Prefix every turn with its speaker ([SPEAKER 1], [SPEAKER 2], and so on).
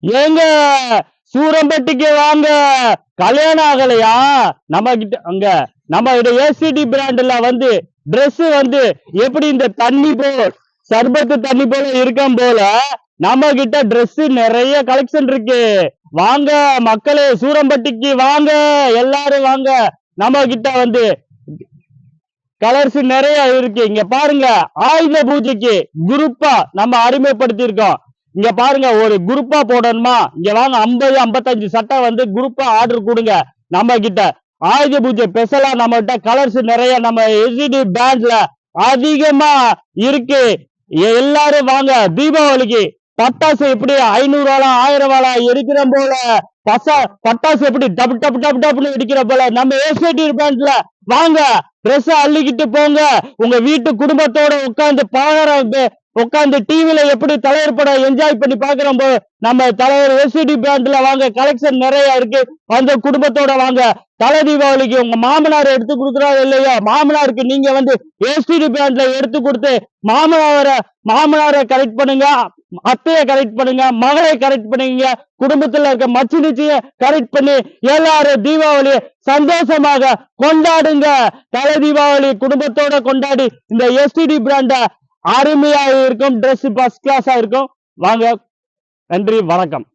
[SPEAKER 1] ஏங்க சூரம்பட்டிக்கு வாங்க. கல்யாணம் ஆகலையா? நம்ம கிட்ட அங்க நம்ம ஏசிடி பிராண்ட்ல வந்து Dress வந்து எப்படி இந்த தண்ணி போல சர்பத்து தண்ணி போல இருக்கும் போல நம்ம கிட்ட Dress நிறைய கலெக்ஷன் இருக்கு. வாங்க மக்களே, சூரம்பட்டிக்கு வாங்க, எல்லாரும் வாங்க. நம்ம கிட்ட வந்து கலர்ஸ் நிறைய இருக்கு. இங்க பாருங்க, ஆயுத பூஜைக்கு குரூப்பா நம்ம அறிமுகப்படுத்தி இருக்கோம். இங்க பாருங்க, ஒரு குரூப்பா போடணுமா, இங்க வாங்க, 50 55 சட்டை வந்து குரூப்பா ஆர்டர் கொடுங்க. நம்ம கிட்ட ஆயுத பூஜை ஸ்பெஷலா நம்ம கிட்ட கலர்ஸ் நிறைய நம்ம எஸ்டி பிராண்ட்ல அதிகமா இருக்கு. எல்லாரும் வாங்க. தீபாவளிக்கு பட்டாசு எப்படி 500 வாழா 1000 வாழா எரிக்கிற போல பட்டாசு எப்படி டப்பு டப்பு டப்பு டப்புன்னு வெடிக்கிற போல நம்ம ஏசிடி பிராண்ட்ல வாங்க. ட்ரெஸ் அள்ளிக்கிட்டு போங்க. உங்க வீட்டு குடும்பத்தோட உட்காந்து டிவில எப்படி தலைவர் படம் என்ஜாய் பண்ணி பாக்குறோம் நம்ம தலைவர் ஏசிடி பிராண்ட்ல வாங்க. கலெக்ஷன் நிறைய இருக்கு. அந்த குடும்பத்தோட வாங்க. தலை தீபாவளிக்கு உங்க மாமனார் எடுத்து கொடுக்குறாரு இல்லையா, மாமனாருக்கு நீங்க வந்து ஏசிடி பிராண்ட்ல எடுத்து கொடுத்து மாமனாரை கரெக்ட் பண்ணுங்க, அத்தையை கரெக்ட் பண்ணுங்க, மகளை கரெக்ட் பண்ணுங்க, குடும்பத்துல இருக்க மச்சினிச்சிய கரெக்ட் பண்ணி எல்லாரும் தீபாவளி சந்தோஷமாக கொண்டாடுங்க. தலை தீபாவளி குடும்பத்தோட கொண்டாடி இந்த எஸ்டிடி பிராண்ட அருமையாக இருக்கும். Dress ஃபர்ஸ்ட் கிளாஸா இருக்கும். வாங்க. நன்றி, வணக்கம்.